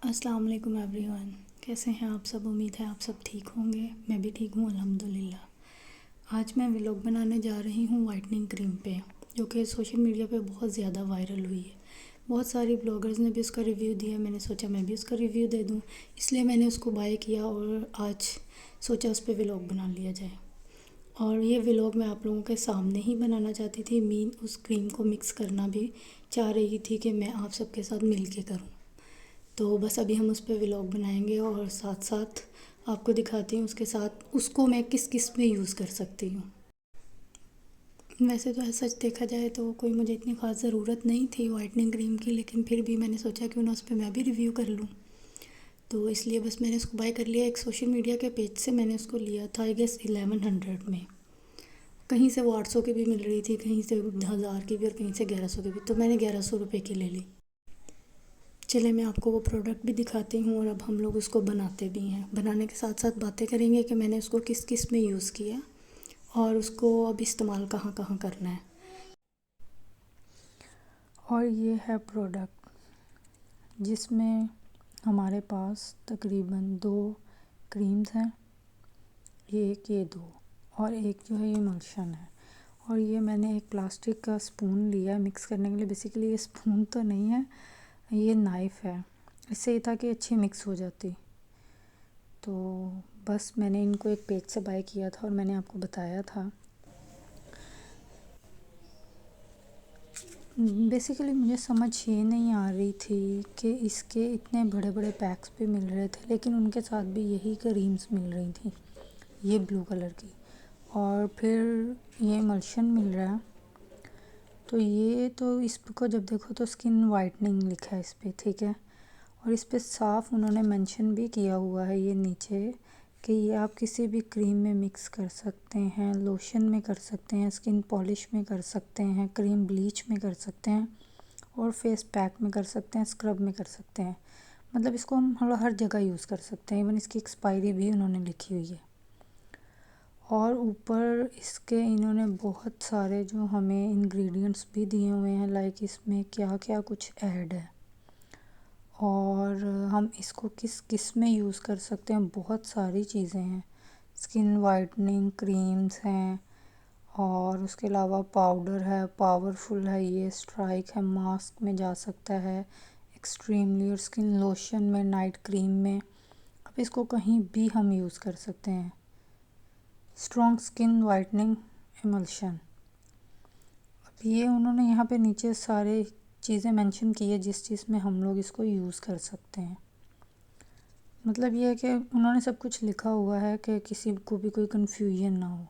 अस्सलाम वालेकुम एवरीवन। कैसे हैं आप सब? उम्मीद है आप सब ठीक होंगे। मैं भी ठीक हूँ अल्हम्दुलिल्लाह। आज मैं व्लॉग बनाने जा रही हूँ वाइटनिंग क्रीम पे, जो कि सोशल मीडिया पे बहुत ज़्यादा वायरल हुई है। बहुत सारी ब्लॉगर्स ने भी उसका रिव्यू दिया। मैंने सोचा मैं भी उसका रिव्यू दे दूँ, इसलिए मैंने उसको बाय किया और आज सोचा उस पर व्लॉग बना लिया जाए। और ये व्लॉग मैं आप लोगों के सामने ही बनाना चाहती थी। मीन उस क्रीम को मिक्स करना भी चाह रही थी कि मैं आप सबके साथ मिल के करूँ। तो बस अभी हम उस पर व्लॉग बनाएंगे और साथ साथ आपको दिखाती हूँ उसके साथ उसको मैं किस किस में यूज़ कर सकती हूँ। वैसे तो ऐसा देखा जाए तो कोई मुझे इतनी ख़ास ज़रूरत नहीं थी वाइटनिंग क्रीम की, लेकिन फिर भी मैंने सोचा क्यों ना उस पर मैं भी रिव्यू कर लूँ। तो इसलिए बस मैंने उसको बाय कर लिया। एक सोशल मीडिया के पेज से मैंने उसको लिया था, आई गेस 1100 में। कहीं से वो 800 की भी मिल रही थी, कहीं से 1000 की भी और कहीं से 1100 की भी। तो मैंने 1100 रुपये की ले ली। चले मैं आपको वो प्रोडक्ट भी दिखाती हूँ और अब हम लोग उसको बनाते भी हैं। बनाने के साथ साथ बातें करेंगे कि मैंने उसको किस किस में यूज़ किया और उसको अब इस्तेमाल कहाँ कहाँ करना है। और ये है प्रोडक्ट, जिसमें हमारे पास तकरीबन 2 क्रीम्स हैं। ये 2 और एक जो है ये इमल्शन है। और ये मैंने एक प्लास्टिक का स्पून लिया है मिक्स करने के लिए। बेसिकली ये स्पून तो नहीं है, ये नाइफ़ है। इससे ये था कि अच्छी मिक्स हो जाती। तो बस मैंने इनको एक पेज से बाय किया था और मैंने आपको बताया था। बेसिकली मुझे समझ ये नहीं आ रही थी कि इसके इतने बड़े बड़े पैक्स भी मिल रहे थे, लेकिन उनके साथ भी यही क्रीम्स मिल रही थी, ये ब्लू कलर की। और फिर ये इमल्शन मिल रहा है। तो ये तो इसको जब देखो तो स्किन वाइटनिंग लिखा है इस पर, ठीक है। और इस पे साफ उन्होंने मेंशन भी किया हुआ है ये नीचे कि ये आप किसी भी क्रीम में मिक्स कर सकते हैं, लोशन में कर सकते हैं, स्किन पॉलिश में कर सकते हैं, क्रीम ब्लीच में कर सकते हैं और फेस पैक में कर सकते हैं, स्क्रब में कर सकते हैं। मतलब इसको हम हर जगह यूज़ कर सकते हैं। इवन इसकी एक्सपायरी भी उन्होंने लिखी हुई है। और ऊपर इसके इन्होंने बहुत सारे जो हमें इंग्रेडिएंट्स भी दिए हुए हैं, लाइक इसमें क्या क्या कुछ ऐड है और हम इसको किस किस में यूज़ कर सकते हैं। बहुत सारी चीज़ें हैं, स्किन वाइटनिंग क्रीम्स हैं और उसके अलावा पाउडर है, पावरफुल है, ये स्ट्राइक है, मास्क में जा सकता है एक्सट्रीमली, और स्किन लोशन में, नाइट क्रीम में। अब इसको कहीं भी हम यूज़ कर सकते हैं। Strong skin whitening emulsion. अब ये उन्होंने यहाँ पे नीचे सारे चीज़ें मेंशन की है जिस चीज़ में हम लोग इसको यूज़ कर सकते हैं। मतलब ये है कि उन्होंने सब कुछ लिखा हुआ है कि किसी को भी कोई कन्फ्यूजन ना हो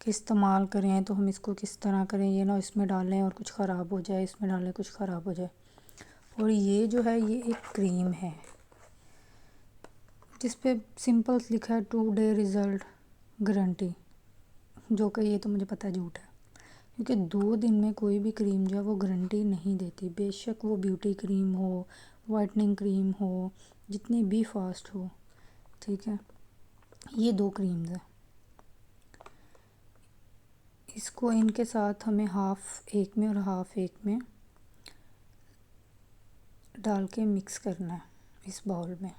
कि इस्तेमाल करें तो हम इसको किस तरह करें, ये ना इसमें डालें और कुछ ख़राब हो जाए, इसमें डालें कुछ ख़राब हो जाए। और ये जो है ये एक क्रीम है जिस पे सिंपल लिखा है 2 डे रिज़ल्ट गारंटी, जो कि ये तो मुझे पता है झूठ है, क्योंकि 2 दिन में कोई भी क्रीम जो है वो गारंटी नहीं देती। बेशक वो ब्यूटी क्रीम हो, वाइटनिंग क्रीम हो, जितनी भी फास्ट हो, ठीक है। ये 2 क्रीम्स हैं। इसको इनके साथ हमें हाफ़ एक में और हाफ़ एक में डाल के मिक्स करना है इस बाउल में।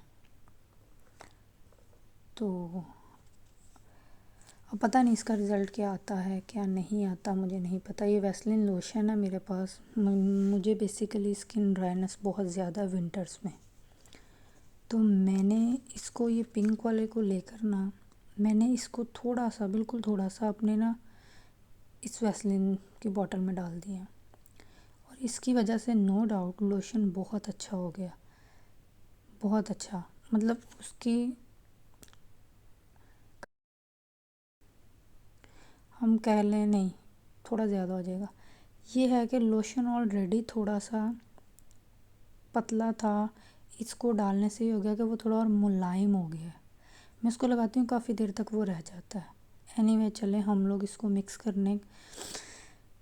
तो अब पता नहीं इसका रिज़ल्ट क्या आता है क्या नहीं आता, मुझे नहीं पता। ये वैसलीन लोशन है मेरे पास। मुझे बेसिकली स्किन ड्राइनेस बहुत ज़्यादा विंटर्स में, तो मैंने इसको ये पिंक वाले को लेकर ना, मैंने इसको थोड़ा सा, बिल्कुल थोड़ा सा अपने ना इस वैसलीन की बॉटल में डाल दिया और इसकी वजह से नो डाउट लोशन बहुत अच्छा हो गया, बहुत अच्छा। मतलब उसकी हम कह लें नहीं, थोड़ा ज़्यादा हो जाएगा। ये है कि लोशन ऑलरेडी थोड़ा सा पतला था, इसको डालने से ये हो गया कि वो थोड़ा और मुलायम हो गया है। मैं इसको लगाती हूँ काफ़ी देर तक वो रह जाता है। एनीवे चलें हम लोग इसको मिक्स करने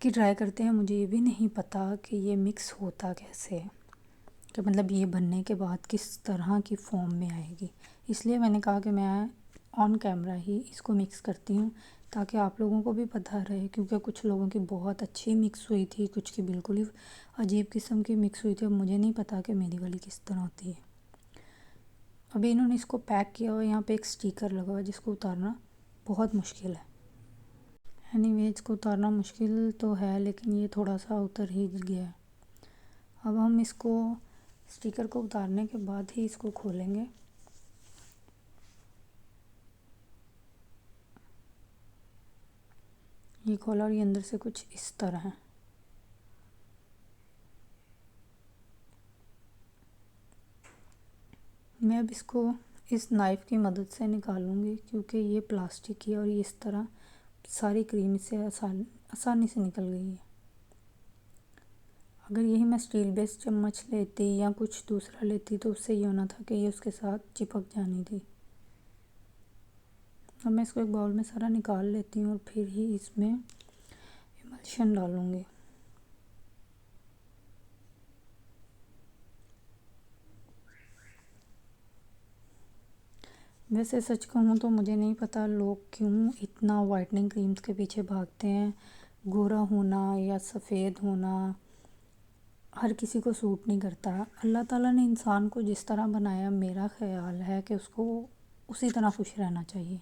की ट्राई करते हैं। मुझे ये भी नहीं पता कि ये मिक्स होता कैसे है, कि मतलब ये बनने के बाद किस तरह की फॉर्म में आएगी। इसलिए मैंने कहा कि मैं ऑन कैमरा ही इसको मिक्स करती हूँ ताकि आप लोगों को भी पता रहे, क्योंकि कुछ लोगों की बहुत अच्छी मिक्स हुई थी, कुछ की बिल्कुल ही अजीब किस्म की मिक्स हुई थी। अब मुझे नहीं पता कि मेरी वाली किस तरह होती है। अभी इन्होंने इसको पैक किया हुआ है, यहाँ पे एक स्टिकर लगा हुआ है जिसको उतारना बहुत मुश्किल है। एनीवे इसको उतारना मुश्किल तो है, लेकिन ये थोड़ा सा उतर ही गया है। अब हम इसको स्टिकर को उतारने के बाद ही इसको खोलेंगे। ये खोला और ये अंदर से कुछ इस तरह है। मैं अब इसको इस नाइफ़ की मदद से निकालूंगी, क्योंकि ये प्लास्टिक की है और ये इस तरह सारी क्रीम इससे आसानी से निकल गई है। अगर यही मैं स्टील बेस्ड चम्मच लेती या कुछ दूसरा लेती तो उससे ये होना था कि ये उसके साथ चिपक जानी थी। अब मैं इसको एक बाउल में सारा निकाल लेती हूँ और फिर ही इसमें इमल्शन डालूँगी। वैसे सच कहूँ तो मुझे नहीं पता लोग क्यों इतना वाइटनिंग क्रीम्स के पीछे भागते हैं। गोरा होना या सफ़ेद होना हर किसी को सूट नहीं करता। अल्लाह ताला ने इंसान को जिस तरह बनाया, मेरा ख़्याल है कि उसको उसी तरह खुश रहना चाहिए।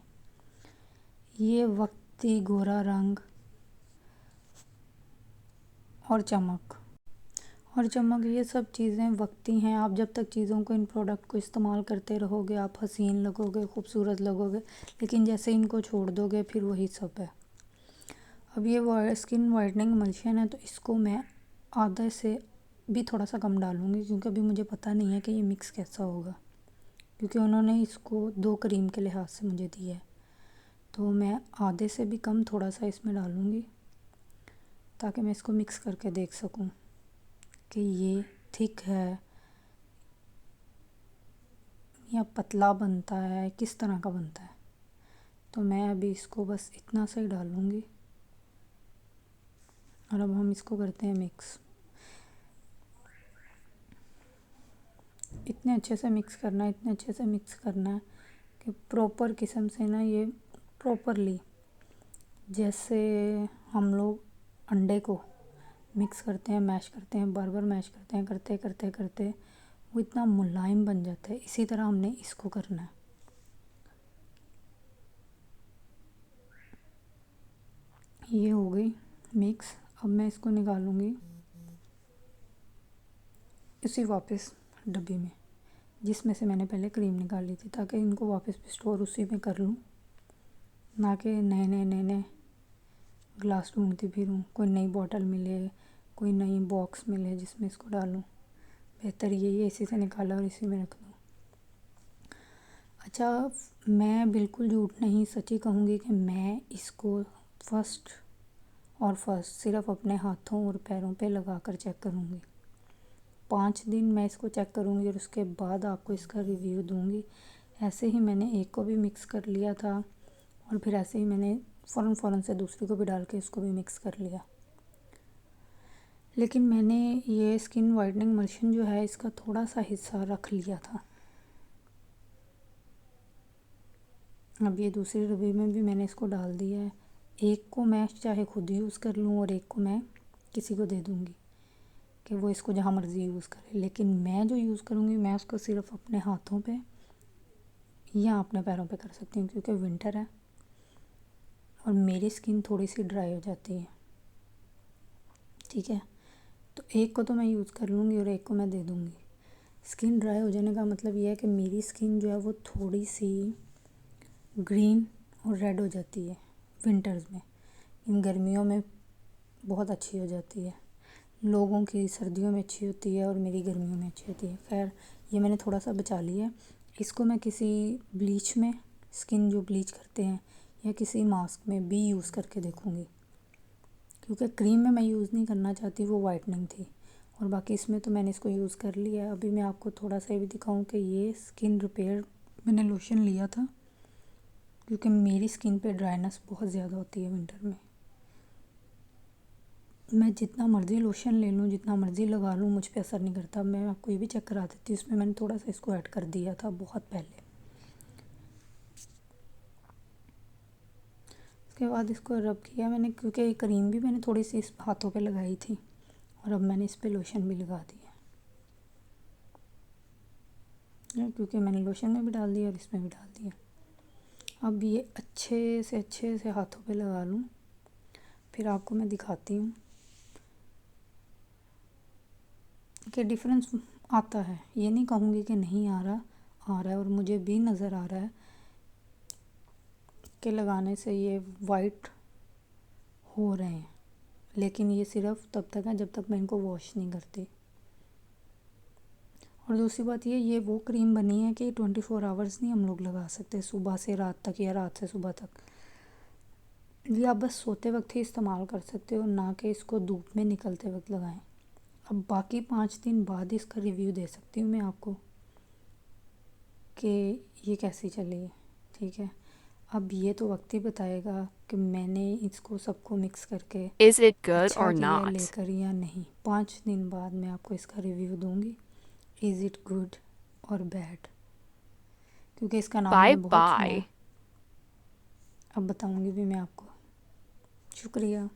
ये वक्ती गोरा रंग और चमक ये सब चीज़ें वक्ती हैं। आप जब तक चीज़ों को, इन प्रोडक्ट को इस्तेमाल करते रहोगे, आप हसीन लगोगे, खूबसूरत लगोगे, लेकिन जैसे इनको छोड़ दोगे फिर वही सब है। अब ये स्किन वाइटनिंग इमल्शन है तो इसको मैं आधे से भी थोड़ा सा कम डालूँगी, क्योंकि अभी मुझे पता नहीं है कि ये मिक्स कैसा होगा, क्योंकि उन्होंने इसको 2 क्रीम के लिहाज से मुझे दिया है। तो मैं आधे से भी कम थोड़ा सा इसमें डालूँगी, ताकि मैं इसको मिक्स करके देख सकूँ कि ये थिक है या पतला बनता है, किस तरह का बनता है। तो मैं अभी इसको बस इतना सा ही डालूँगी और अब हम इसको करते हैं मिक्स। इतने अच्छे से मिक्स करना है कि प्रॉपर किस्म से ना, ये प्रॉपरली जैसे हम लोग अंडे को मिक्स करते हैं, मैश करते हैं, बार बार मैश करते हैं, करते करते करते वो इतना मुलायम बन जाता है। इसी तरह हमने इसको करना है। ये हो गई मिक्स। अब मैं इसको निकालूंगी इसी वापस डब्बी में जिसमें से मैंने पहले क्रीम निकाली थी, ताकि इनको वापस भी स्टोर उसी में कर लूँ, ना कि नए ग्लास ढूंढती फिरूँ, कोई नई बॉटल मिले, कोई नई बॉक्स मिले जिसमें इसको डालूँ। बेहतर यही है इसी से निकाला और इसी में रख दूँ। अच्छा, मैं बिल्कुल झूठ नहीं, सच्ची कहूँगी कि मैं इसको फर्स्ट सिर्फ अपने हाथों और पैरों पे लगा कर चेक करूँगी। 5 दिन मैं इसको चेक करूँगी और उसके बाद आपको इसका रिव्यू दूँगी। ऐसे ही मैंने एक को भी मिक्स कर लिया था और फिर ऐसे ही मैंने फ़ौरन से दूसरी को भी डाल के इसको भी मिक्स कर लिया। लेकिन मैंने ये स्किन वाइटनिंग इमल्शन जो है इसका थोड़ा सा हिस्सा रख लिया था। अब ये दूसरी डब्बी में भी मैंने इसको डाल दिया है। एक को मैं चाहे खुद यूज़ कर लूँ और एक को मैं किसी को दे दूँगी कि वो इसको जहाँ मर्ज़ी यूज़ करे। लेकिन मैं जो यूज़ करूँगी मैं उसको सिर्फ अपने हाथों पे या अपने पैरों पे कर सकती हूँ, क्योंकि विंटर है और मेरी स्किन थोड़ी सी ड्राई हो जाती है। ठीक है, तो एक को तो मैं यूज़ कर लूँगी और एक को मैं दे दूँगी। स्किन ड्राई हो जाने का मतलब ये है कि मेरी स्किन जो है वो थोड़ी सी ग्रीन और रेड हो जाती है विंटर्स में। इन गर्मियों में बहुत अच्छी हो जाती है। लोगों की सर्दियों में अच्छी होती है और मेरी गर्मियों में अच्छी होती है। खैर, ये मैंने थोड़ा सा बचा लिया है। इसको मैं किसी ब्लीच में, स्किन जो ब्लीच करते हैं, या किसी मास्क में भी यूज़ करके देखूँगी, क्योंकि क्रीम में मैं यूज़ नहीं करना चाहती, वो वाइटनिंग थी। और बाकी इसमें तो मैंने इसको यूज़ कर लिया है। अभी मैं आपको थोड़ा सा ये भी दिखाऊँ कि ये स्किन रिपेयर मैंने लोशन लिया था, क्योंकि मेरी स्किन पे ड्राइनेस बहुत ज़्यादा होती है विंटर में। मैं जितना मर्ज़ी लोशन ले लूँ, जितना मर्ज़ी लगा लूँ, मुझ पे असर नहीं करता। मैं आपको ये भी चेक करा देती हूँ, इसमें मैंने थोड़ा सा इसको ऐड कर दिया था बहुत पहले। उसके बाद इसको रब किया मैंने, क्योंकि क्रीम भी मैंने थोड़ी सी इस हाथों पे लगाई थी और अब मैंने इस पे लोशन भी लगा दिया। क्योंकि मैंने लोशन में भी डाल दिया और इसमें भी डाल दिया। अब ये अच्छे से हाथों पे लगा लूँ, फिर आपको मैं दिखाती हूँ कि डिफरेंस आता है। ये नहीं कहूँगी कि नहीं आ रहा है, और मुझे भी नज़र आ रहा है कि लगाने से ये वाइट हो रहे हैं, लेकिन ये सिर्फ तब तक है जब तक मैं इनको वॉश नहीं करती। और दूसरी बात ये वो क्रीम बनी है कि 24 आवर्स नहीं हम लोग लगा सकते, सुबह से रात तक या रात से सुबह तक। ये आप बस सोते वक्त ही इस्तेमाल कर सकते हो, ना कि इसको धूप में निकलते वक्त लगाएं। अब बाकी 5 दिन बाद इसका रिव्यू दे सकती हूँ मैं आपको कि ये कैसी चली है, ठीक है। अब ये तो वक्त ही बताएगा कि मैंने इसको सबको मिक्स करके Is it good अच्छा or किया not? लेकर या नहीं। 5 दिन बाद मैं आपको इसका रिव्यू दूंगी, इज़ इट गुड और बैड, क्योंकि इसका नाम Bye मैंने बहुत सुना है। bye. अब बताऊंगी भी मैं आपको। शुक्रिया।